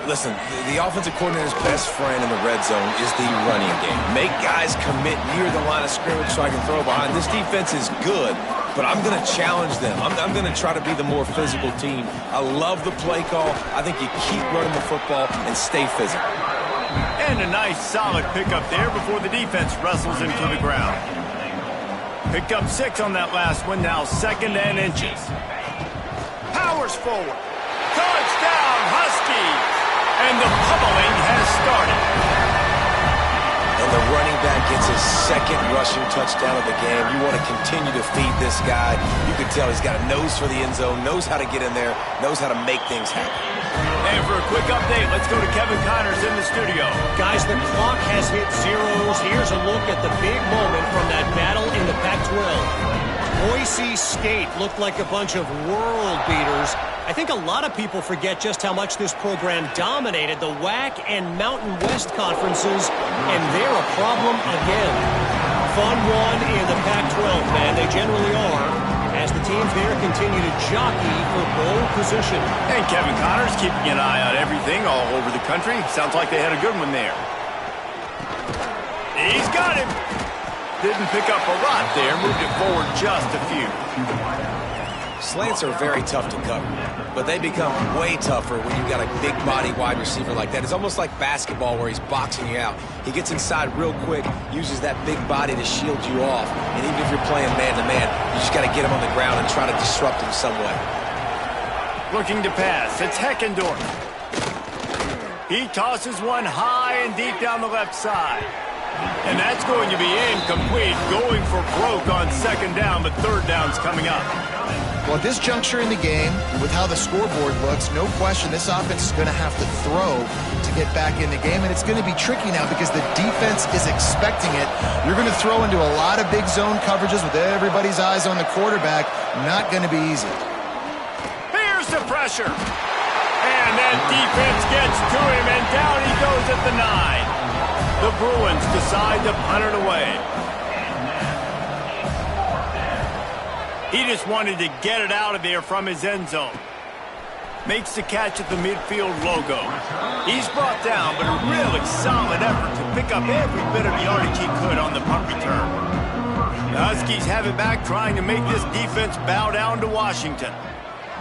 Speaker 2: Listen, the offensive coordinator's best friend in the red zone is the running game. Make guys commit near the line of scrimmage so I can throw behind. This defense is good, but I'm going to challenge them. I'm going to try to be the more physical team. I love the play call. I think you keep running the football and stay physical.
Speaker 1: And a nice, solid pickup there before the defense wrestles him to the ground. Picked up 6 on that last one, now second and inches. Powers forward. Touchdown, Huskies! And the pummeling has started.
Speaker 2: And the running back gets his second rushing touchdown of the game. You want to continue to feed this guy. You can tell he's got a nose for the end zone, knows how to get in there, knows how to make things happen.
Speaker 1: And for a quick update, let's go to Kevin Connors in the studio.
Speaker 4: Guys, the clock has hit zeros. Here's a look at the big moment from that battle in the Pac-12. Boise State looked like a bunch of world beaters. I think a lot of people forget just how much this program dominated the WAC and Mountain West conferences, and they're a problem again. Fun one in the Pac-12, man. They generally are, as the teams there continue to jockey for bowl position.
Speaker 1: And Kevin Connors keeping an eye on everything all over the country. Sounds like they had a good one there. He's got him. Didn't pick up a lot there. Moved it forward just a few.
Speaker 2: Slants are very tough to cover, but they become way tougher when you got a big body wide receiver like that. It's almost like basketball where he's boxing you out. He gets inside real quick, uses that big body to shield you off, and even if you're playing man-to-man, you just got to get him on the ground and try to disrupt him some way.
Speaker 1: Looking to pass, it's Heckendorf. He tosses one high and deep down the left side. And that's going to be incomplete, going for broke on second down, but third down's coming up.
Speaker 3: Well, at this juncture in the game, with how the scoreboard looks, no question this offense is going to have to throw to get back in the game, and it's going to be tricky now because the defense is expecting it. You're going to throw into a lot of big zone coverages with everybody's eyes on the quarterback. Not going to be easy.
Speaker 1: Here's the pressure. And that defense gets to him, and down he goes at the 9. The Bruins decide to punt it away. He just wanted to get it out of there from his end zone. Makes the catch at the midfield logo. He's brought down, but a really solid effort to pick up every bit of yardage he could on the punt return. The Huskies have it back, trying to make this defense bow down to Washington.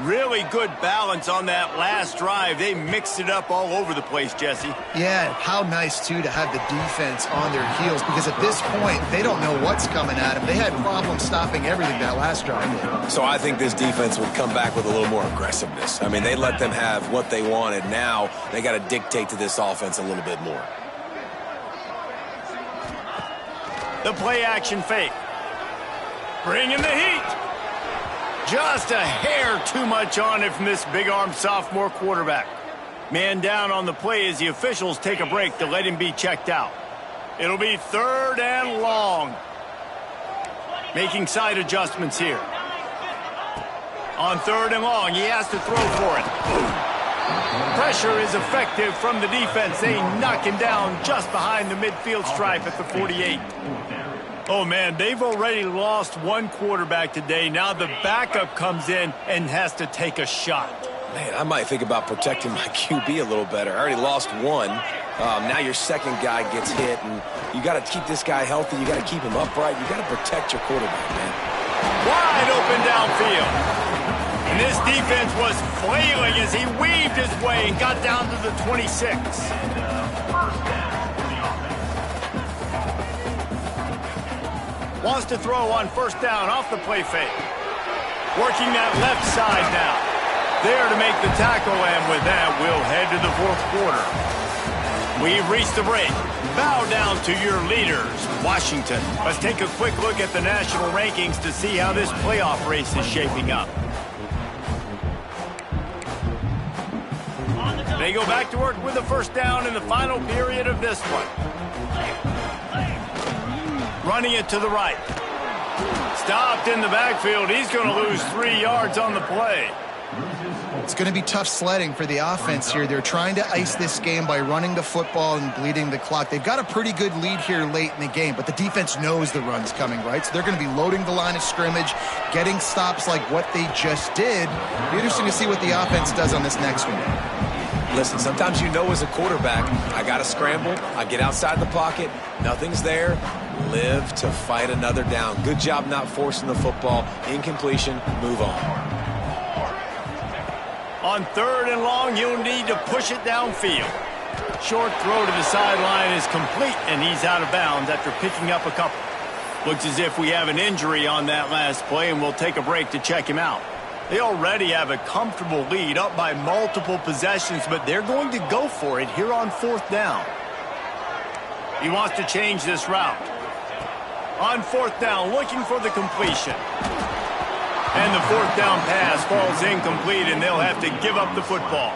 Speaker 1: Really good balance on that last drive. They mixed it up all over the place, Jesse.
Speaker 3: Yeah, how nice, too, to have the defense on their heels, because at this point, they don't know what's coming at them. They had problems stopping everything that last drive did.
Speaker 2: So I think this defense would come back with a little more aggressiveness. I mean, they let them have what they wanted. Now they got to dictate to this offense a little bit more.
Speaker 1: The play action fake. Bring in the heat. Just a hair too much on it from this big-armed sophomore quarterback. Man down on the play as the officials take a break to let him be checked out. It'll be third and long. Making side adjustments here. On third and long, he has to throw for it. Pressure is effective from the defense. They knock him down just behind the midfield stripe at the 48. Oh, man, they've already lost one quarterback today. Now the backup comes in and has to take a shot.
Speaker 2: Man, I might think about protecting my QB a little better. I already lost one. Now your second guy gets hit, and you got to keep this guy healthy. You got to keep him upright. You got to protect your quarterback, man.
Speaker 1: Wide open downfield. And this defense was flailing as he weaved his way and got down to the 26. Wants to throw on first down off the play fake. Working that left side now. There to make the tackle, and with that, we'll head to the fourth quarter. We've reached the break. Bow down to your leaders, Washington. Let's take a quick look at the national rankings to see how this playoff race is shaping up. They go back to work with the first down in the final period of this one. Running it to the right. Stopped in the backfield. He's going to lose 3 yards on the play.
Speaker 3: It's going to be tough sledding for the offense here. They're trying to ice this game by running the football and bleeding the clock. They've got a pretty good lead here late in the game, but the defense knows the run's coming, right? So they're going to be loading the line of scrimmage, getting stops like what they just did. It'll be interesting to see what the offense does on this next one.
Speaker 2: Listen, sometimes you know as a quarterback, I got to scramble, I get outside the pocket, nothing's there, live to fight another down. Good job not forcing the football. Incompletion, move on.
Speaker 1: On third and long, you'll need to push it downfield. Short throw to the sideline is complete, and he's out of bounds after picking up a couple. Looks as if we have an injury on that last play, and we'll take a break to check him out. They already have a comfortable lead, up by multiple possessions, but they're going to go for it here on fourth down. He wants to change this route. On fourth down, looking for the completion. And the fourth down pass falls incomplete, and they'll have to give up the football.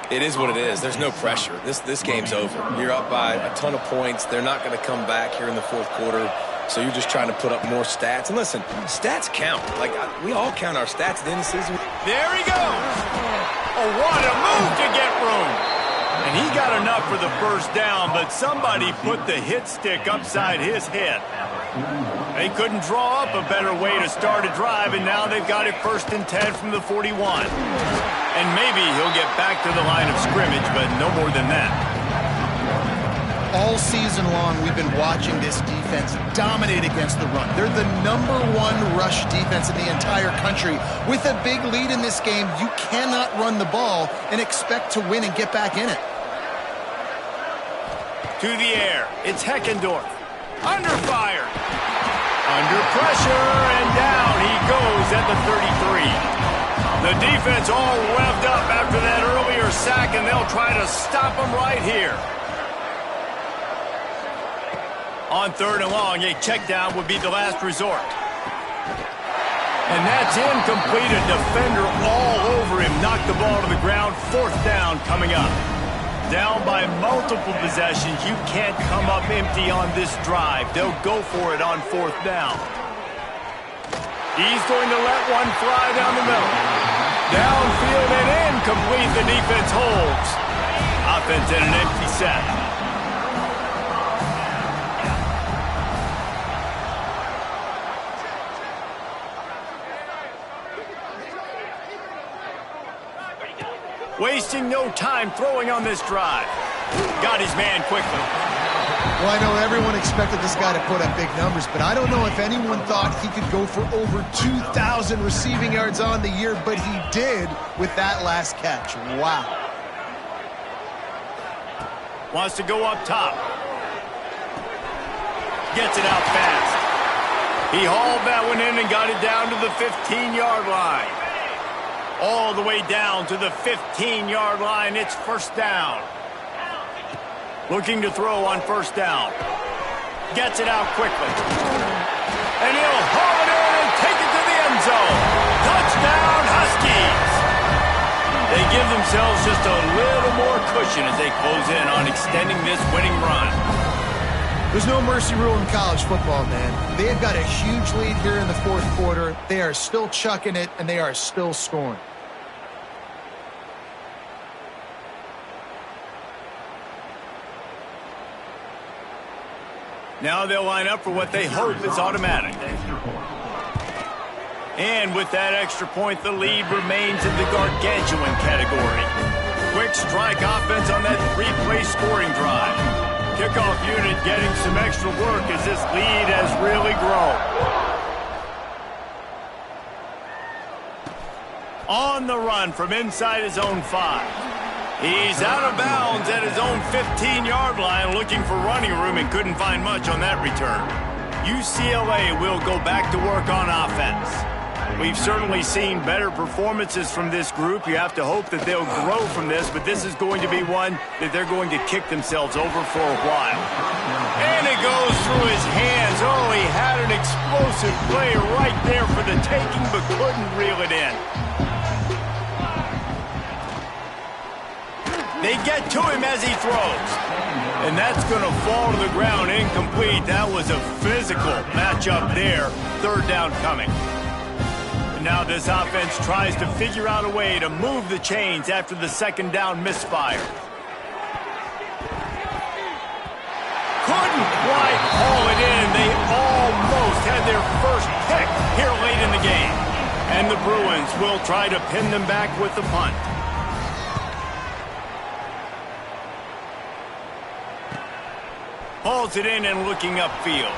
Speaker 2: It is what it is. There's no pressure. This game's over. You're up by a ton of points. They're not going to come back here in the fourth quarter. So you're just trying to put up more stats. And listen, stats count. Like, we all count our stats at the end of the season.
Speaker 1: There he goes. Oh, what a move to get room. And he got enough for the first down, but somebody put the hit stick upside his head. They couldn't draw up a better way to start a drive, and now they've got it 1st and 10 from the 41. And maybe he'll get back to the line of scrimmage, but no more than that.
Speaker 3: All season long, we've been watching this defense dominate against the run. They're the #1 rush defense in the entire country. With a big lead in this game, you cannot run the ball and expect to win and get back in it.
Speaker 1: To the air, it's Heckendorf. Under fire. Under pressure, and down he goes at the 33. The defense all revved up after that earlier sack, and they'll try to stop him right here. On 3rd and long, a check down would be the last resort. And that's incomplete. A defender all over him. Knocked the ball to the ground. 4th down coming up. Down by multiple possessions. You can't come up empty on this drive. They'll go for it on 4th down. He's going to let one fly down the middle. Downfield and incomplete. The defense holds. Offense in an empty set. Wasting no time throwing on this drive. Got his man quickly.
Speaker 3: Well, I know everyone expected this guy to put up big numbers, but I don't know if anyone thought he could go for over 2,000 receiving yards on the year, but he did with that last catch. Wow.
Speaker 1: Wants to go up top. Gets it out fast. He hauled that one in and got it down to the 15-yard line. All the way down to the 15-yard line. It's 1st down. Looking to throw on 1st down. Gets it out quickly. And he'll haul it in and take it to the end zone. Touchdown, Huskies. They give themselves just a little more cushion as they close in on extending this winning run.
Speaker 3: There's no mercy rule in college football, man. They've got a huge lead here in the 4th quarter. They are still chucking it, and they are still scoring.
Speaker 1: Now they'll line up for what they hope is automatic. And with that extra point, the lead remains in the gargantuan category. Quick strike offense on that 3-play scoring drive. Kickoff unit getting some extra work as this lead has really grown. On the run from inside his own 5. He's out of bounds at his own 15-yard line, looking for running room and couldn't find much on that return. UCLA will go back to work on offense. We've certainly seen better performances from this group. You have to hope that they'll grow from this, but this is going to be one that they're going to kick themselves over for a while. And it goes through his hands. Oh, he had an explosive play right there for the taking, but couldn't reel it in. They get to him as he throws. And that's going to fall to the ground incomplete. That was a physical matchup there. 3rd down coming. And now this offense tries to figure out a way to move the chains after the 2nd down misfire. Couldn't quite haul it in. They almost had their first pick here late in the game. And the Bruins will try to pin them back with the punt. Hauls it in and looking upfield.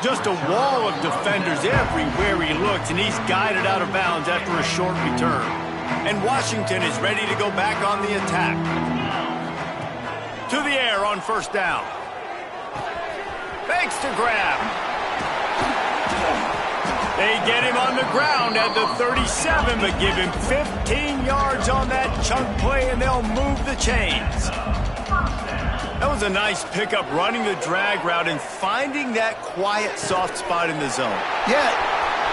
Speaker 1: Just a wall of defenders everywhere he looks, and he's guided out of bounds after a short return. And Washington is ready to go back on the attack. To the air on 1st down. Fakes to grab. They get him on the ground at the 37, but give him 15 yards on that chunk play, and they'll move the chains. That was a nice pickup, running the drag route and finding that quiet, soft spot in the zone.
Speaker 3: Yeah.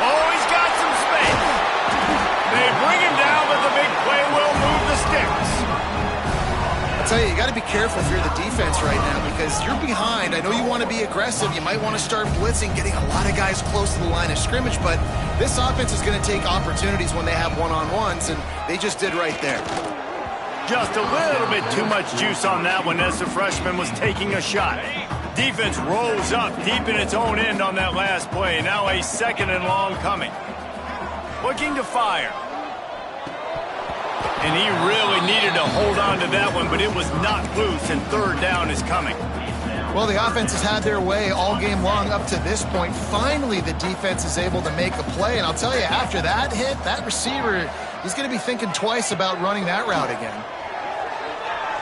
Speaker 1: Oh, he's got some space. They bring him down, but the big play will move the sticks.
Speaker 3: I'll tell you, you got to be careful if you're the defense right now because you're behind. I know you want to be aggressive. You might want to start blitzing, getting a lot of guys close to the line of scrimmage, but this offense is going to take opportunities when they have one-on-ones, and they just did right there.
Speaker 1: Just a little bit too much juice on that one as the freshman was taking a shot. Defense rolls up deep in its own end on that last play. Now a 2nd and long coming. Looking to fire. And he really needed to hold on to that one, but it was not loose, and third down is coming.
Speaker 3: Well, the offense has had their way all game long up to this point. Finally, the defense is able to make a play, and I'll tell you, after that hit, that receiver, he's going to be thinking twice about running that route again.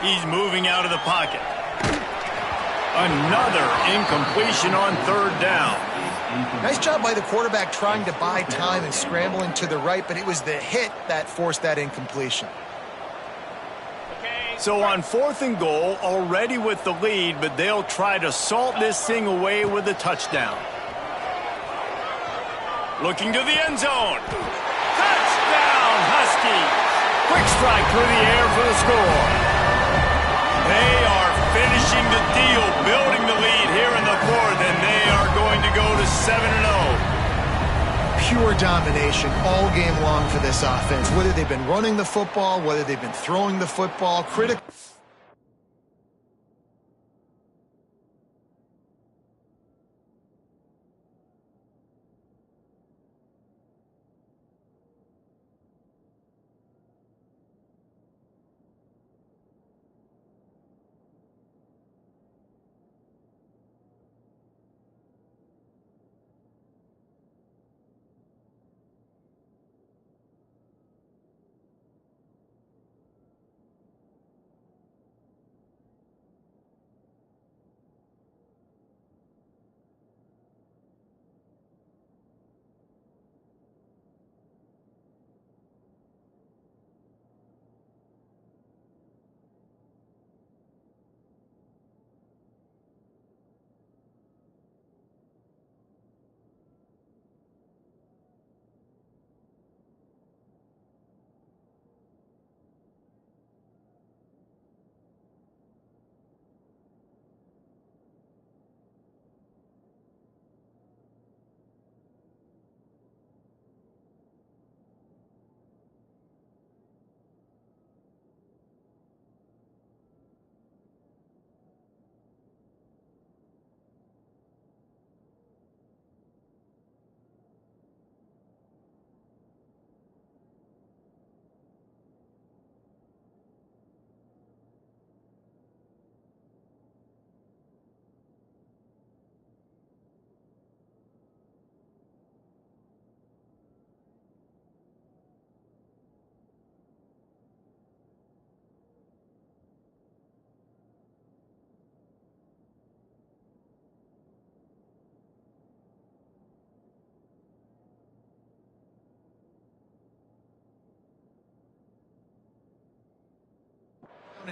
Speaker 1: He's moving out of the pocket. Another incompletion on third down.
Speaker 3: Nice job by the quarterback trying to buy time and scrambling to the right, but it was the hit that forced that incompletion.
Speaker 1: So on 4th and goal, already with the lead, but they'll try to salt this thing away with a touchdown. Looking to the end zone. Touchdown, Huskies! Quick strike through the air for the score. They are finishing the deal, building the lead here in the 4th, and they are going to go to 7-0.
Speaker 3: Pure domination all game long for this offense. Whether they've been running the football, whether they've been throwing the football, critical.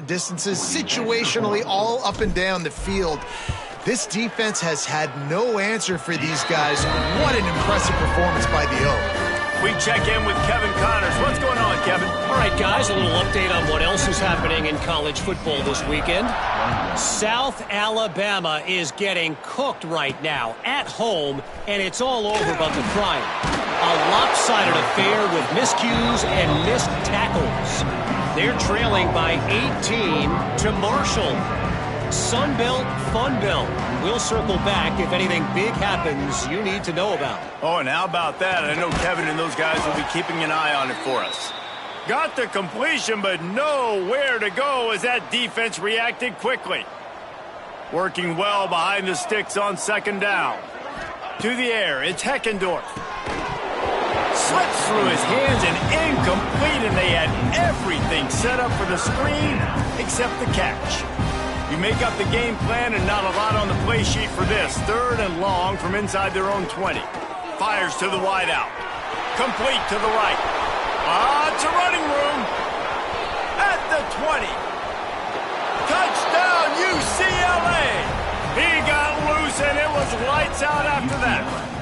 Speaker 3: Distances situationally all up and down the field. This defense has had no answer for these guys. What an impressive performance by the O.
Speaker 1: We check in with Kevin Connors. What's going on, Kevin?
Speaker 4: All right, guys, a little update on what else is happening in college football this weekend. South Alabama is getting cooked right now at home, and it's all over but the crying. A lopsided affair with miscues and missed tackles. They're trailing by 18 to Marshall. Sunbelt, Funbelt. We'll circle back if anything big happens you need to know about.
Speaker 1: Oh, and how about that? I know Kevin and those guys will be keeping an eye on it for us. Got the completion, but nowhere to go as that defense reacted quickly. Working well behind the sticks on second down. To the air, it's Heckendorf. Slips through his hands and incomplete, and they had everything set up for the screen except the catch. You make up the game plan and not a lot on the play sheet for this. Third and long from inside their own 20. Fires to the wideout. Complete to the right. Lots of running room. At the 20. Touchdown, UCLA. He got loose, and it was lights out after that.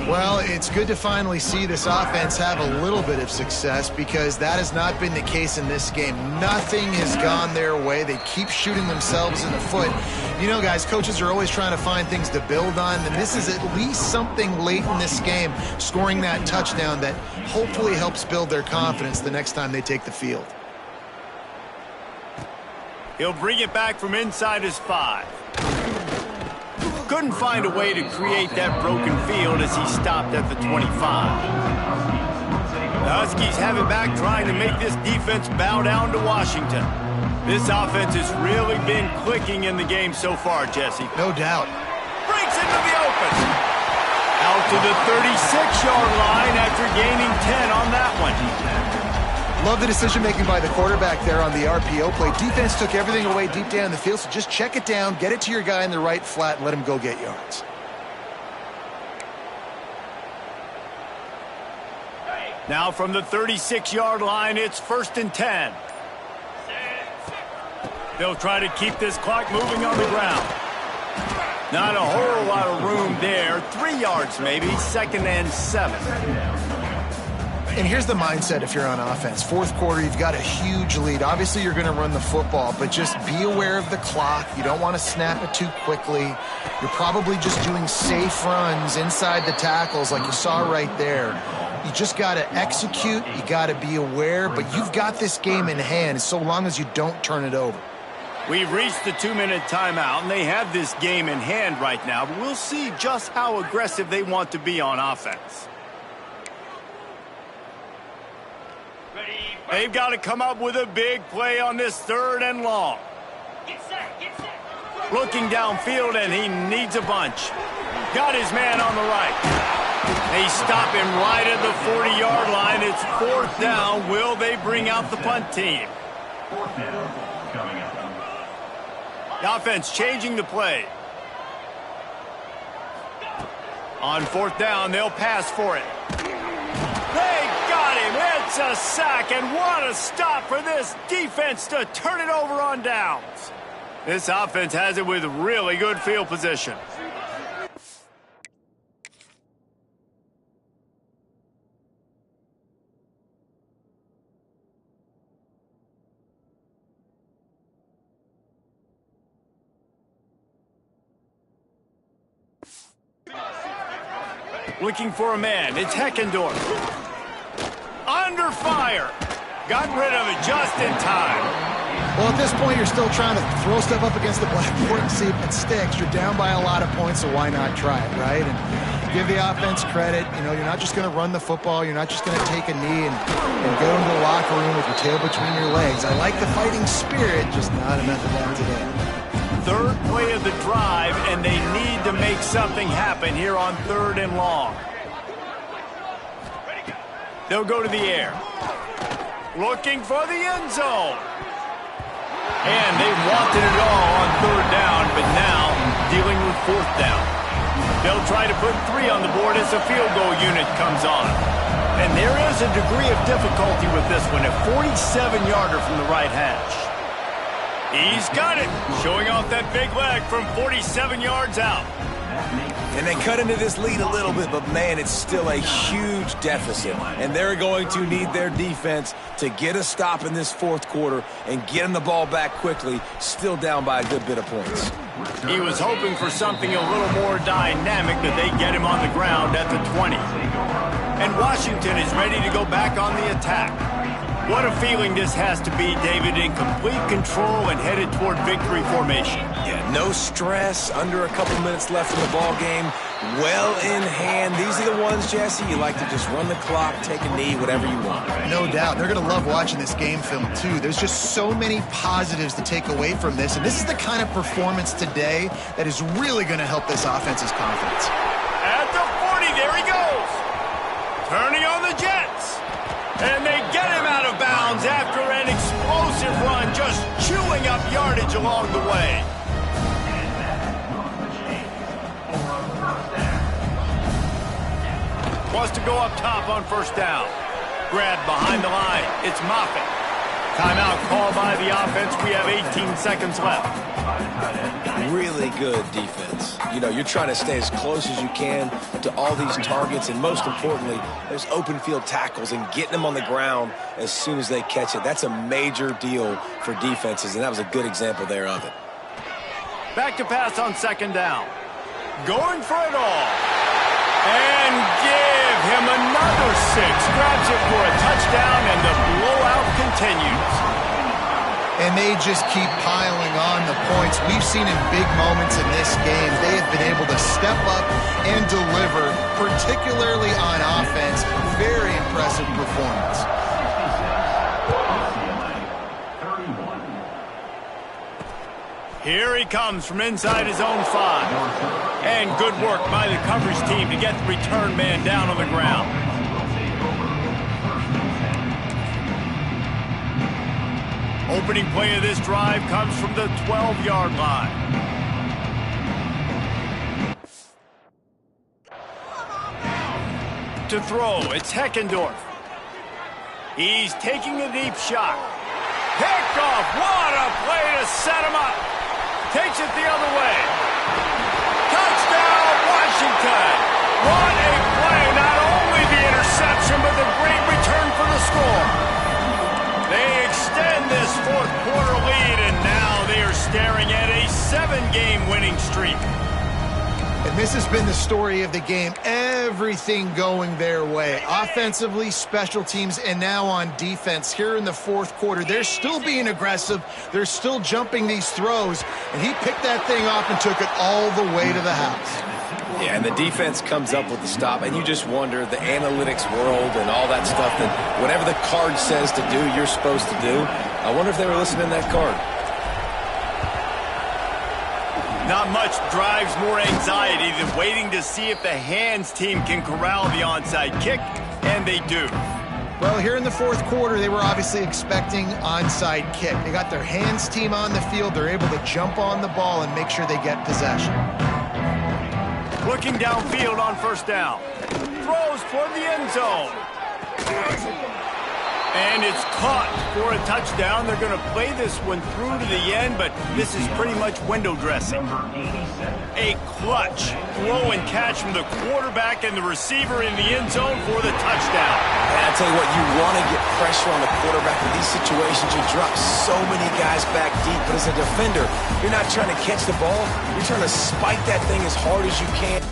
Speaker 3: Well, it's good to finally see this offense have a little bit of success because that has not been the case in this game. Nothing has gone their way. They keep shooting themselves in the foot. You know, guys, coaches are always trying to find things to build on, and this is at least something late in this game, scoring that touchdown that hopefully helps build their confidence the next time they take the field.
Speaker 1: He'll bring it back from inside his 5. Couldn't find a way to create that broken field as he stopped at the 25. Huskies have it back, trying to make this defense bow down to Washington. This offense has really been clicking in the game so far, Jesse.
Speaker 3: No doubt.
Speaker 1: Breaks into the open. Out to the 36-yard line after gaining 10 on that one.
Speaker 3: Love the decision-making by the quarterback there on the RPO play. Defense took everything away deep down the field, so just check it down, get it to your guy in the right flat, and let him go get yards.
Speaker 1: Now from the 36-yard line, it's 1st and 10. They'll try to keep this clock moving on the ground. Not a whole lot of room there. 3 yards maybe, 2nd and 7.
Speaker 3: And here's the mindset if you're on offense. Fourth quarter, you've got a huge lead. Obviously, you're going to run the football, but just be aware of the clock. You don't want to snap it too quickly. You're probably just doing safe runs inside the tackles like you saw right there. You just got to execute. You got to be aware, but you've got this game in hand so long as you don't turn it over.
Speaker 1: We've reached the 2-minute timeout, and they have this game in hand right now, but we'll see just how aggressive they want to be on offense. They've got to come up with a big play on this 3rd and long. Looking downfield, and he needs a bunch. Got his man on the right. They stop him right at the 40-yard line. It's 4th down. Will they bring out the punt team? The offense changing the play. On 4th down, they'll pass for it. They got him. It's a sack, and what a stop for this defense to turn it over on downs. This offense has it with really good field position. Looking for a man. It's Heckendorf. Under fire. Got rid of it just in time.
Speaker 3: Well, at this point, you're still trying to throw stuff up against the blackboard and see if it sticks. You're down by a lot of points, so why not try it, right? And give the offense credit. You know, you're not just going to run the football. You're not just going to take a knee and go into the locker room with your tail between your legs. I like the fighting spirit, just not enough of that today.
Speaker 1: 3rd play of the drive, and they need to make something happen here on 3rd and long. They'll go to the air. Looking for the end zone. And they wanted it all on 3rd down, but now dealing with 4th down. They'll try to put 3 on the board as the field goal unit comes on. And there is a degree of difficulty with this one, a 47-yarder from the right hash. He's got it, showing off that big leg from 47 yards out.
Speaker 2: And they cut into this lead a little bit, but man, it's still a huge deficit. And they're going to need their defense to get a stop in this 4th quarter and get them the ball back quickly, still down by a good bit of points.
Speaker 1: He was hoping for something a little more dynamic, that they get him on the ground at the 20. And Washington is ready to go back on the attack. What a feeling this has to be, David, in complete control and headed toward victory formation.
Speaker 2: Yeah, no stress, under a couple minutes left in the ball game, well in hand. These are the ones, Jesse, you like to just run the clock, take a knee, whatever you want.
Speaker 3: No doubt. They're going to love watching this game film, too. There's just so many positives to take away from this, and this is the kind of performance today that is really going to help this offense's confidence.
Speaker 1: At the 40, there he goes. Turning on the Jets. And they get him out of bounds after an explosive run, just chewing up yardage along the way. Wants to go up top on 1st down. Grabbed behind the line. It's Moffitt. Timeout called by the offense. We have 18 seconds left.
Speaker 2: Really good defense. You know, you're trying to stay as close as you can to all these targets, and most importantly, there's open field tackles and getting them on the ground as soon as they catch it. That's a major deal for defenses, and that was a good example there of it.
Speaker 1: Back to pass on 2nd down. Going for it all. And give him another 6. Grabs it for a touchdown, and the blowout continues.
Speaker 3: And they just keep piling piling on the points. We've seen in big moments in this game, they have been able to step up and deliver, particularly on offense. Very impressive performance.
Speaker 1: Here he comes from inside his own 5. And good work by the coverage team to get the return man down on the ground. Opening play of this drive comes from the 12-yard line. To throw, it's Heckendorf. He's taking a deep shot. Picked off. What a play to set him up. Takes it the other way. Touchdown, Washington. What a play. Not only the interception, but the great return for the score. They extend this fourth quarter lead, and now they are staring at a 7-game winning streak.
Speaker 3: And this has been the story of the game. Everything going their way. Offensively, special teams, and now on defense. Here in the fourth quarter, they're still being aggressive. They're still jumping these throws. And he picked that thing off and took it all the way to the house.
Speaker 2: Yeah, and the defense comes up with the stop, and you just wonder, the analytics world and all that stuff, that whatever the card says to do, you're supposed to do. I wonder if they were listening to that card.
Speaker 1: Not much drives more anxiety than waiting to see if the hands team can corral the onside kick, and they do.
Speaker 3: Well, here in the fourth quarter, they were obviously expecting onside kick. They got their hands team on the field. They're able to jump on the ball and make sure they get possession.
Speaker 1: Looking downfield on first down. Throws toward the end zone. And it's caught for a touchdown. They're going to play this one through to the end, but this is pretty much window dressing. A clutch throw and catch from the quarterback and the receiver in the end zone for the touchdown.
Speaker 2: And I tell you what, you want to get pressure on the quarterback in these situations. You drop so many guys back deep, but as a defender, you're not trying to catch the ball. You're trying to spike that thing as hard as you can.